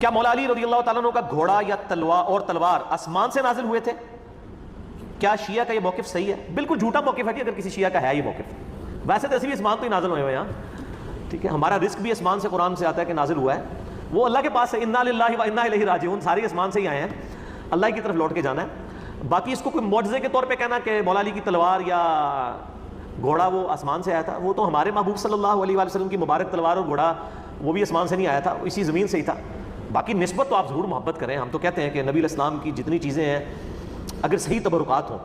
کیا مولا علی رضی اللہ تعالیٰ عنہ کا گھوڑا یا تلوار آسمان سے نازل ہوئے تھے؟ کیا شیعہ کا یہ موقف صحیح ہے؟ بالکل جھوٹا موقف ہے کہ اگر کسی شیعہ کا ہے یہ موقف، ویسے تو ایسے بھی اسمان تو ہی نازل ہوئے ہوئے ہیں، ٹھیک ہے، ہمارا رزق بھی اسمان سے قرآن سے آتا ہے کہ نازل ہوا ہے، وہ اللہ کے پاس ہے، انا للہ و انا الیہ راجعون، سارے اسمان سے ہی آئے ہیں، اللہ کی طرف لوٹ کے جانا ہے۔ باقی اس کو کوئی معجزے کے طور پہ کہنا کہ مولا علی کی تلوار یا گھوڑا وہ آسمان سے آیا تھا، وہ تو ہمارے محبوب صلی اللہ علیہ وسلم کی مبارک تلوار اور گھوڑا وہ بھی آسمان سے نہیں آیا تھا، اسی زمین سے ہی تھا۔ باقی نسبت تو آپ ضرور محبت کریں، ہم تو کہتے ہیں کہ نبی علیہ السلام کی جتنی چیزیں ہیں اگر صحیح تبرکات ہوں،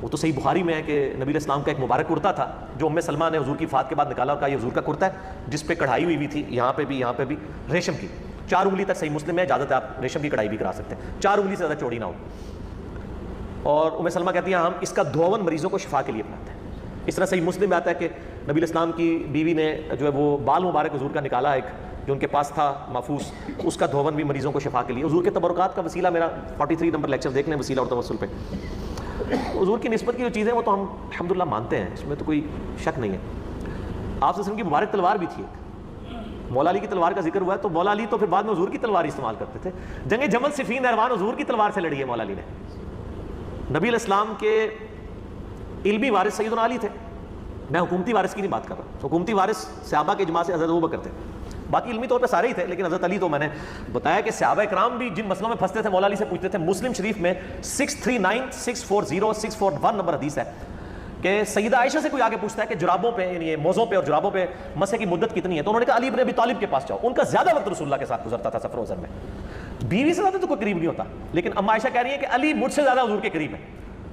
وہ تو صحیح بخاری میں ہے کہ نبی علیہ السلام کا ایک مبارک کرتا تھا جو ام سلمہ نے حضور کی وفات کے بعد نکالا اور کہا یہ حضور کا کرتا ہے جس پہ کڑھائی ہوئی تھی، یہاں پہ بھی ریشم کی، 4 انگلی تک، صحیح مسلم ہے، اجازت ہے آپ ریشم کی کڑھائی بھی کرا سکتے ہیں، 4 انگلی سے زیادہ چوڑی نہ ہو۔ اور ام سلمہ کہتی ہیں ہم اس کا دھون مریضوں کو شفا کے لیے اپناتے ہیں۔ اس طرح صحیح مسلم میں آتا ہے کہ نبی علیہ السلام کی بیوی نے جو ہے وہ بال مبارک حضور کا نکالا، ایک جو ان کے پاس تھا محفوظ، اس کا دھون بھی مریضوں کو شفا کے لیے۔ حضور کے تبرکات کا وسیلہ میرا 43 نمبر لیکچر دیکھ لیں، وسیلہ اور توسل پہ۔ حضور کی نسبت کی جو چیزیں وہ تو ہم الحمدللہ مانتے ہیں، اس میں تو کوئی شک نہیں ہے۔ آپ صلی اللہ علیہ وسلم کی مبارک تلوار بھی تھی ایک، مولا علی کی تلوار کا ذکر ہوا ہے تو مولا علی تو پھر بعد میں حضور کی تلوار استعمال کرتے تھے۔ جنگ جمل صفین نہروان حضور کی تلوار سے لڑی ہے مولا علی نے۔ نبی علیہ السلام کے علمی وارث سیدنا علی تھے، میں حکومتی وارث کی نہیں بات کر رہا، حکومتی وارث صحابہ کے اجماع سے حضرت ابوبکر تھے، باقی علمی طور پہ سارے ہی تھے، لیکن حضرت علی تو میں نے بتایا کہ صحابہ کرام بھی جن مسئلوں میں پھنستے تھے مولا علی سے پوچھتے تھے۔ مسلم شریف میں 639640 نمبر حدیث ہے کہ سیدہ عائشہ سے کوئی آگے پوچھتا ہے کہ جرابوں پہ، یعنی موزوں پہ اور جرابوں پہ مسح کی مدت کتنی ہے، تو انہوں نے کہا علی ابن ابی طالب کے پاس جاؤ، ان کا زیادہ وقت رسول اللہ کے ساتھ گزرتا تھا سفر و حضر میں، بیوی سے زیادہ تو کوئی قریب نہیں ہوتا، لیکن اما عائشہ کہہ رہی ہے کہ علی مجھ سے زیادہ حضور کے قریب ہے،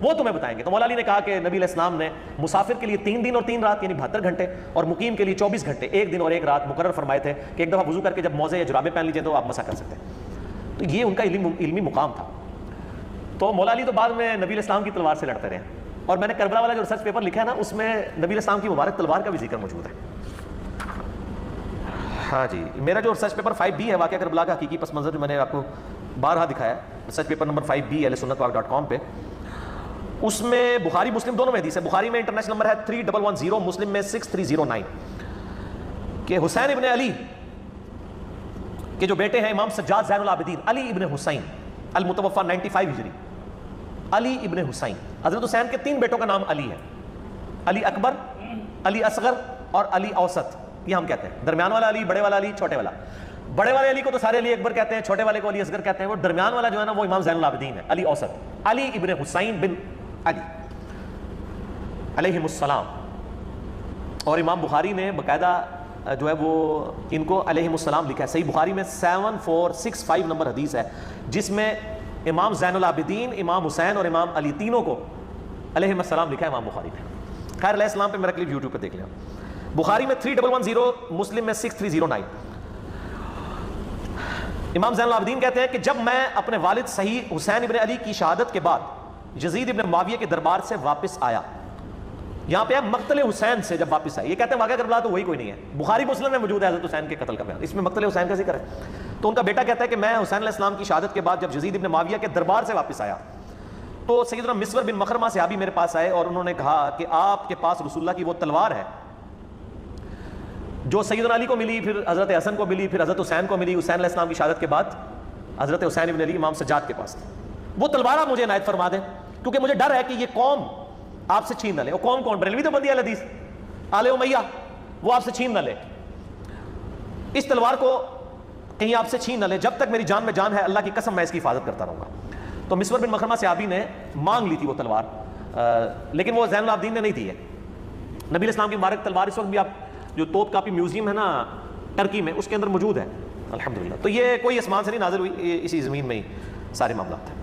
وہ تمہیں بتائیں گے۔ تو مولا علی نے کہا کہ نبی علیہ السلام نے مسافر کے لیے 3 دن اور 3 رات یعنی 72 گھنٹے اور مقیم کے لیے 24 گھنٹے، 1 دن اور 1 رات مقرر فرمائے تھے کہ ایک دفعہ وضو کر کے جب موزے یا جرابیں پہن لیجیے تو آپ مسح کر سکتے ہیں۔ تو یہ ان کا علمی مقام تھا۔ تو مولا علی تو بعد میں نبی علیہ السلام کی تلوار سے لڑتے رہے، اور میں نے کربلا والا جو ریسرچ پیپر لکھا ہے نا، اس میں نبی علیہ السلام کی مبارک تلوار کا بھی ذکر موجود ہے۔ ہاں جی، میرا جو ریسرچ پیپر 5B ہے واقعہ کربلا کا حقیقی پس منظر، جو میں نے آپ کو بارہا دکھایا ہے، research paper number 5B ahlusunnatwal.com پہ، اس میں بخاری مسلم دونوں میں حدیث ہے۔ بخاری میں انٹرنیشنل نمبر ہے 3110، مسلم میں 6309، کہ حسین ابن علی کے جو بیٹے ہیں امام سجاد زین العابدین علی ابن حسین المتوفى 95 ہجری، علی ابن حسین، حضرت حسین کے 3 بیٹوں کا نام علی ہے، علی اکبر، علی اصغر اور علی اوسط، یہ ہم کہتے ہیں، درمیان والا علی، بڑے والا علی، چھوٹے والا۔ بڑے والے علی کو تو سارے علی اکبر کہتے ہیں، چھوٹے والے کو علی اصغر کہتے ہیں، وہ درمیان والا جو ہے نا وہ امام زین العابدین ہے، علی اوسط، علی ابن حسین بن علی علیہم السلام۔ اور امام بخاری نے باقاعدہ جو ہے وہ ان کو علیہم السلام لکھا ہے، صحیح بخاری میں 7465 نمبر حدیث ہے، جس میں امام زین العابدین، امام حسین اور امام علی تینوں کو علیہم السلام لکھا ہے امام بخاری نے۔ خیر علیہ السلام پہ میرا کلپ یوٹیوب پہ دیکھ لیں۔ بخاری میں 3110، مسلم میں 6309۔ امام زین العابدین کہتے ہیں کہ جب میں اپنے والد صحیح حسین ابن علی کی شہادت کے بعد یزید ابن معاویہ کے دربار سے واپس آیا، یہاں پہ مقتل حسین سے جب واپس آئے، یہ کہتے ہیں واقعہ کربلا تو وہی کوئی نہیں ہے، بخاری مسلم میں موجود ہے حضرت حسین کے قتل کا بیان، اس میں مقتل حسین کا ذکر ہے۔ تو ان کا بیٹا کہتا ہے کہ میں حسین علیہ السلام کی شہادت کے بعد جب یزید ابن معاویہ کے دربار سے واپس آیا تو سیدنا مسور بن مخرمہ صحابی میرے پاس آئے اور انہوں نے کہا کہ آپ کے پاس رسول اللہ کی وہ تلوار ہے جو سیدنا علی کو ملی، پھر حضرت حسن کو ملی، پھر حضرت حسین کو ملی، حسین علیہ السلام کی شہادت کے بعد حضرت حسین ابن علی امام سجاد کے پاس، وہ تلوار آپ مجھے عنایت فرما دیں، کیونکہ مجھے ڈر ہے کہ یہ قوم آپ سے چھین نہ لے۔ وہ قوم کون؟ بریلوی تو بندی اہل حدیث، آل امیہ، وہ آپ سے چھین نہ لے، اس تلوار کو کہیں آپ سے چھین نہ لے، جب تک میری جان میں جان ہے اللہ کی قسم میں اس کی حفاظت کرتا رہوں گا۔ تو مسور بن مخرمہ صحابی نے مانگ لی تھی وہ تلوار، لیکن وہ زین العابدین نے نہیں دی ہے۔ نبی علیہ السلام کی مبارک تلوار اس وقت بھی آپ جو توپ کاپی میوزیم ہے نا ٹرکی میں، اس کے اندر موجود ہے الحمدللہ۔ تو یہ کوئی اسمان سے نہیں نازل ہوئی، اسی زمین میں ہی سارے معاملات ہیں۔